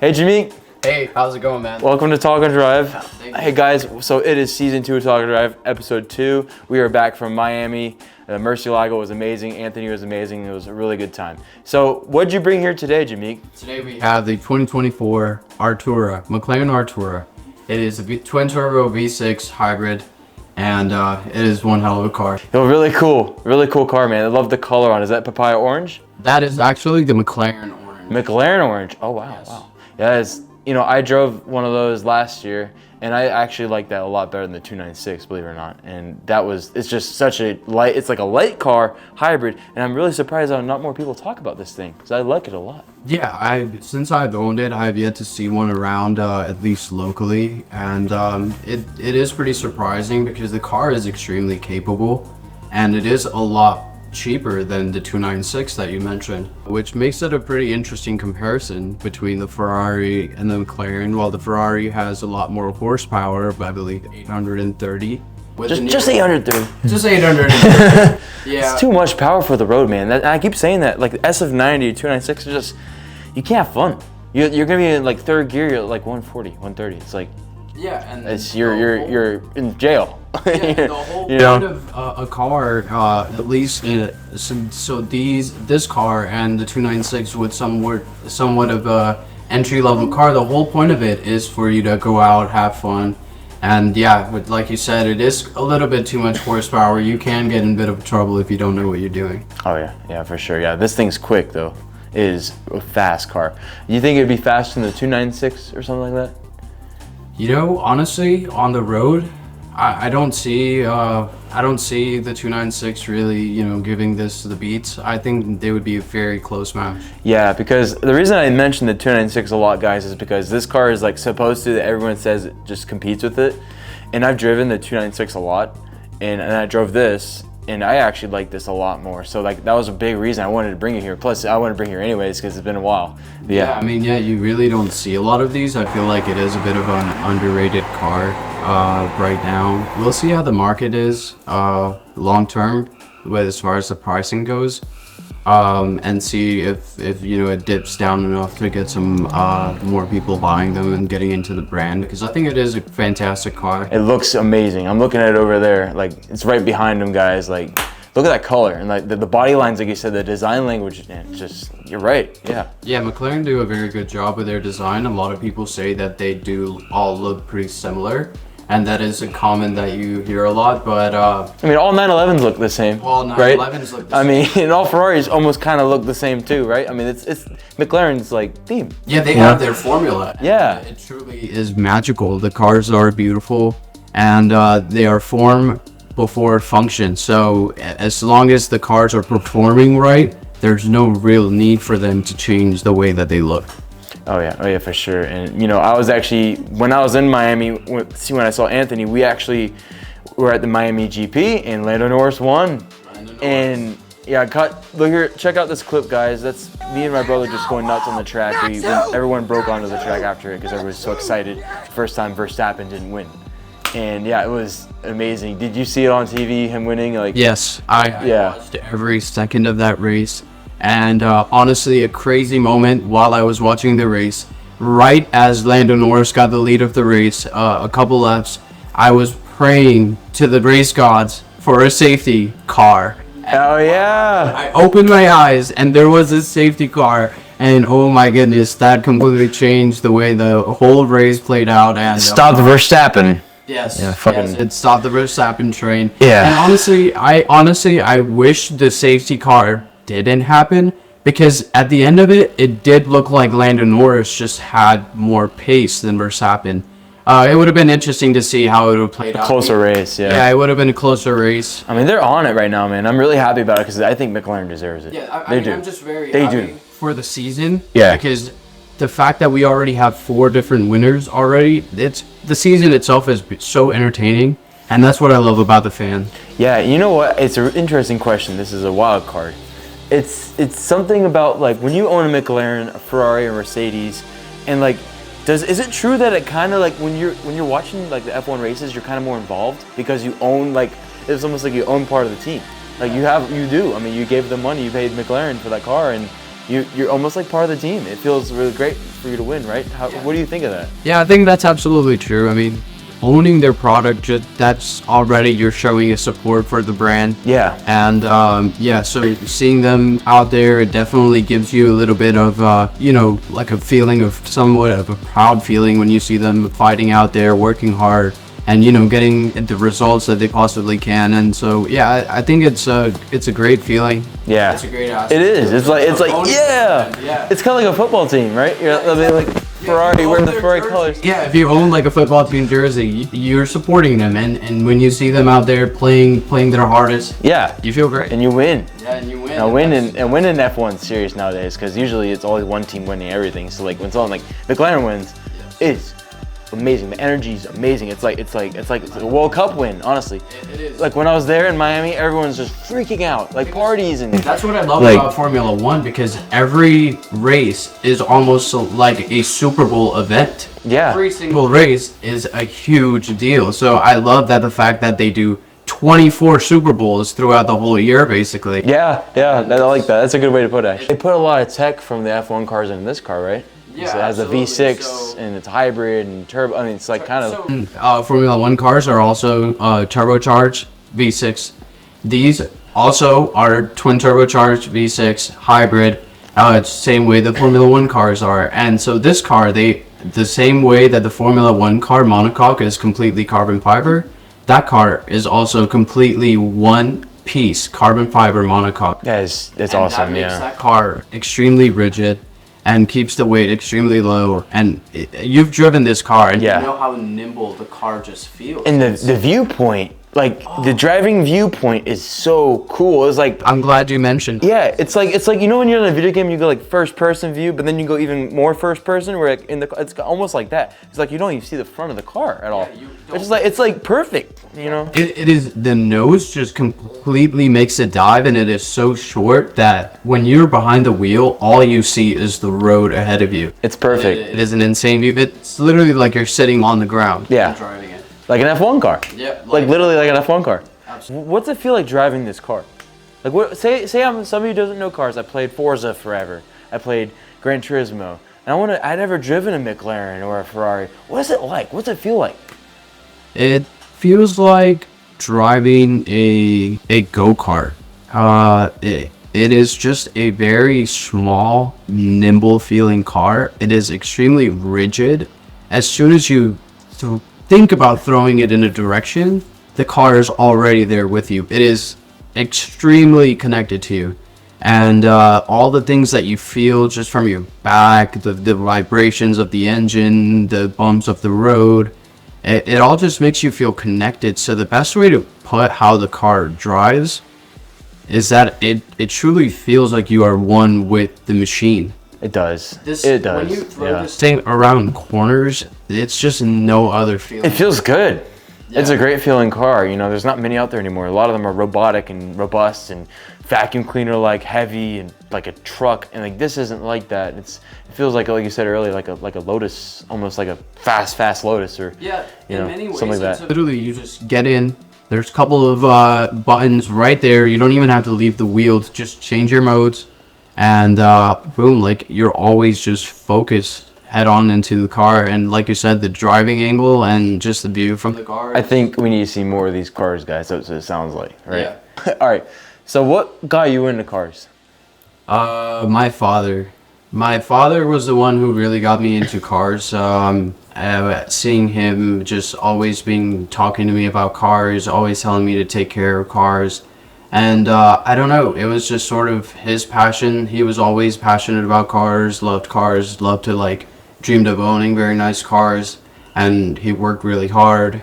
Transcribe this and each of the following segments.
Hey, Jamik. Hey, how's it going, man? Welcome to Talk and Drive. Thank Hey, guys. So it is season 2 of Talk and Drive, episode 2. We are back from Miami. Murcielago was amazing. Anthony was amazing. It was a really good time. So what'd you bring here today, Jamik? Today we have the 2024 Artura, Mclaren Artura. It is a twin-turbo V6 hybrid, and it is one hell of a car. Yo, really cool car, man. I love the color on it. Is that papaya orange? That is actually the Mclaren Orange. McLaren Orange. Oh, wow, Yes. wow. Yeah, I drove one of those last year, and I actually like that a lot better than the 296, believe it or not. And it's just such a light, it's like a light car hybrid, and I'm really surprised that not more people talk about this thing, because I like it a lot. Yeah, since I've owned it, I've yet to see one around, at least locally, and it is pretty surprising because the car is extremely capable, and it is a lot cheaper than the 296 that you mentioned, which makes it a pretty interesting comparison between the Ferrari and the McLaren. While the Ferrari has a lot more horsepower, I believe 830. Just 830. Just 830. Yeah. It's too much power for the road, man. I keep saying that. Like the SF90, 296 is just, you can't have fun. You're gonna be in like third gear, you're at like 140, 130. It's like, yeah, and it's you're in jail. Yeah, the whole point of a car, at least this car and the 296 with somewhat of a entry-level car, the whole point of it is for you to go out, have fun, and yeah, like you said, it is a little bit too much horsepower. You can get in a bit of trouble if you don't know what you're doing. Oh yeah, for sure. Yeah, this thing's quick though. It is a fast car. You think it'd be faster than the 296 or something like that? You know, honestly, on the road, I don't see the 296 really, giving this the beats. I think they would be a very close match. Yeah, because the reason I mentioned the 296 a lot, guys, is because this car is like supposed to, everyone says it just competes with it. And I've driven the 296 a lot, and I drove this, and I actually like this a lot more. So like that was a big reason I wanted to bring it here. Plus I wanted to bring it here anyways because it's been a while. But yeah, I mean, you really don't see a lot of these. I feel like it is a bit of an underrated car right now. We'll see how the market is long term, as far as the pricing goes, and see if it dips down enough to get some more people buying them and getting into the brand, because I think it is a fantastic car. It looks amazing. I'm looking at it over there. Like it's right behind them, guys. Like look at that color and like the body lines, like you said, the design language. It's just, you're right. Yeah. Yeah, McLaren do a very good job with their design. A lot of people say that they do all look pretty similar, and that is a comment that you hear a lot, but I mean, all 911s look the same, all 911s right? look the same. I mean, and all Ferraris almost kind of look the same too, right? I mean, it's McLaren's like theme. Yeah, they have their formula. Yeah. It truly is magical. The cars are beautiful, and they are form before function. So as long as the cars are performing right, there's no real need for them to change the way that they look. Oh yeah, for sure. And I was actually, when I was in Miami, when I saw Anthony, we actually were at the Miami GP and Lando Norris won. And yeah, look here, check out this clip, guys. That's me and my brother just going nuts on the track. Everyone broke onto the track after it because everyone was so excited. First time Verstappen didn't win. And yeah, it was amazing. Did you see it on TV, him winning? Yes, I watched every second of that race. And honestly, a crazy moment while I was watching the race. Right as Lando Norris got the lead of the race, a couple laps, I was praying to the race gods for a safety car. Oh yeah! I opened my eyes and there was a safety car, and oh my goodness, that completely changed the way the whole race played out. And stopped Verstappen. Yes, yeah, yes, it stopped the Verstappen train. Yeah. And honestly, I wish the safety car didn't happen, because at the end of it, it did look like Lando Norris just had more pace than Verstappen. It would have been interesting to see how it would have played out. Closer race, yeah. Yeah, it would have been a closer race. I mean, they're on it right now, man. I'm really happy about it because I think McLaren deserves it. Yeah, they do. I'm just very happy for the season. Yeah. Because the fact that we already have 4 different winners already, the season itself is so entertaining, and that's what I love about the fan. Yeah, you know what? It's an interesting question. This is a wild card. It's something about like when you own a McLaren, a Ferrari, or Mercedes, and like, is it true that it kind of like when you're watching like the F1 races, you're kind of more involved because you own, like, it's almost like you own part of the team. Like you do. I mean, you gave them money, you paid McLaren for that car, and you're almost like part of the team. It feels really great for you to win, right? What do you think of that? Yeah, I think that's absolutely true. I mean, owning their product, that's already you're showing a support for the brand. Yeah. And yeah, so seeing them out there, it definitely gives you a little bit of, like a feeling of somewhat of a proud feeling when you see them fighting out there, working hard, and getting the results that they possibly can. And so yeah, I think it's a great feeling. Yeah, it's a great aspect. It is. It's like yeah. It's kind of like a football team, right? Like Ferrari wearing the Ferrari colors. Yeah, if you own like a football team jersey, you're supporting them, and when you see them out there playing their hardest, yeah, you feel great. And you win. Yeah, and you win. Now winning F1's serious nowadays because usually it's always one team winning everything. So like when someone like McLaren wins, it's amazing. The energy is amazing. It's like a World Cup win, honestly. It is. Like when I was there in Miami, everyone's just freaking out, like parties and. That's what I love about Formula One, because every race is almost like a Super Bowl event. Yeah. Every single race is a huge deal. So I love that the fact that they do 24 Super Bowls throughout the whole year, basically. Yeah, I like that. That's a good way to put it, actually. They put a lot of tech from the F1 cars in this car, right? Yeah, so it has a V6 so, and it's hybrid and turbo. I mean, it's like kind of. Formula One cars are also turbocharged V6. These also are twin turbocharged V6 hybrid. It's the same way the Formula One cars are. And so this car, the same way that the Formula One car monocoque is completely carbon fiber, that car is also completely one piece carbon fiber monocoque. That's awesome. That makes that car extremely rigid and keeps the weight extremely low. And you've driven this car, and you know how nimble the car just feels. And the viewpoint, like the driving viewpoint is so cool. It's like, I'm glad you mentioned. Yeah, it's like when you're in a video game, you go like first person view, but then you go even more first person. Where like it's almost like that. It's like you don't even see the front of the car at all. It's like perfect. It is, the nose just completely makes it dive, and it is so short that when you're behind the wheel, all you see is the road ahead of you. It's perfect. It is an insane view. It's literally like you're sitting on the ground. Yeah. Driving it. Like an F1 car. Yeah. Like literally like an F1 car. Absolutely. What's it feel like driving this car? Like what? Say I'm somebody who doesn't know cars. I played Forza forever. I played Gran Turismo. And I'd never driven a McLaren or a Ferrari. What is it like? What's it feel like? It feels like driving a go-kart. It is just a very small, nimble feeling car. It is extremely rigid. As soon as you think about throwing it in a direction, the car is already there with you. It is extremely connected to you. And all the things that you feel just from your back, the vibrations of the engine, the bumps of the road, it all just makes you feel connected. So the best way to put how the car drives is that it truly feels like you are one with the machine. It does. It does. When you throw this thing around corners, it's just no other feeling. It feels good. Yeah. It's a great feeling car. There's not many out there anymore. A lot of them are robotic and robust and vacuum cleaner like heavy and like a truck. And like this isn't like that. It feels like you said earlier, like a Lotus, almost like a fast Lotus, or in many ways, something like that. Literally, you just get in. There's a couple of buttons right there. You don't even have to leave the wheel to just change your modes, and boom, like you're always just focused head on into the car. And like you said, the driving angle and just the view from the car. I think we need to see more of these cars, guys. That's what it sounds like, right? Yeah. All right. So what got you into cars? My father. My father was the one who really got me into cars. Seeing him just always talking to me about cars, always telling me to take care of cars. And I don't know, it was just sort of his passion. He was always passionate about cars, loved to dreamed of owning very nice cars, and he worked really hard.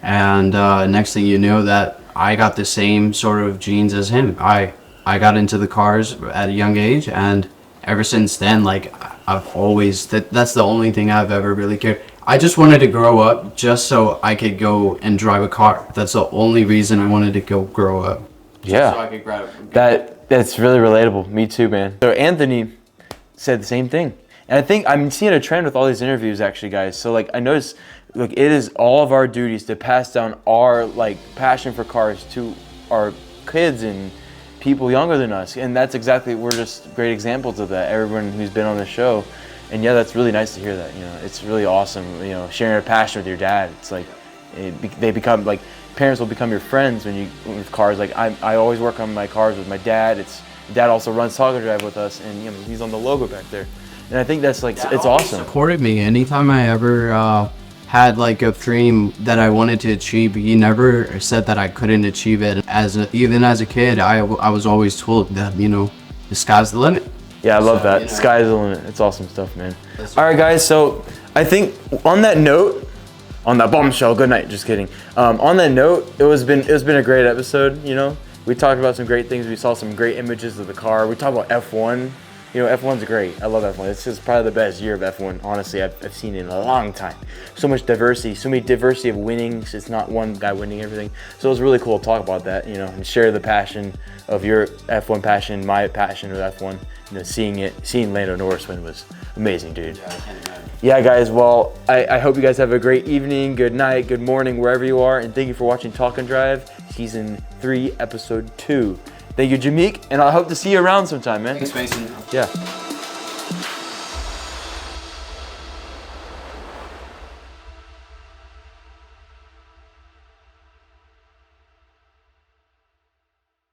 And next thing you know, that I got the same sort of genes as him. I got into the cars at a young age, and ever since then, I've always, that's the only thing I've ever really cared. I just wanted to grow up just so I could go and drive a car. That's the only reason I wanted to go grow up. Yeah, so I could grab that's really relatable. Me too, man. So Anthony said the same thing, and I think I'm seeing a trend with all these interviews, actually, guys. So I noticed, it is all of our duties to pass down our passion for cars to our kids and people younger than us, and that's exactly, we're just great examples of that. Everyone who's been on the show, and yeah, that's really nice to hear that. You know, it's really awesome. You know, sharing a passion with your dad. It's like they become like parents will become your friends when you with cars. Like I always work on my cars with my dad. Dad also runs Talk and Drive with us, and you know he's on the logo back there. And I think that's like it's awesome. Supported me anytime I ever had like a dream that I wanted to achieve. He never said that I couldn't achieve it. Even as a kid, I was always told that, you know, the sky's the limit. Yeah, I love that. You know, sky's the limit. It's awesome stuff, man. All right, guys. So I think on that note, on that bombshell, good night. Just kidding. On that note, it's been a great episode. You know, we talked about some great things. We saw some great images of the car. We talked about F1. You know, F1's great. I love F1. It's just probably the best year of F1, honestly, I've seen in a long time. So much diversity, so many diversity of winnings. It's not one guy winning everything. So it was really cool to talk about that, you know, and share the passion of your F1 passion, my passion with F1. You know, seeing Lando Norris win was amazing, dude. Yeah, I can't imagine. Yeah, guys, well, I hope you guys have a great evening, good night, good morning, wherever you are. And thank you for watching Talk and Drive, Season 3, Episode 2. Thank you, Jamik, and I hope to see you around sometime, man. Thanks, Mason. Yeah.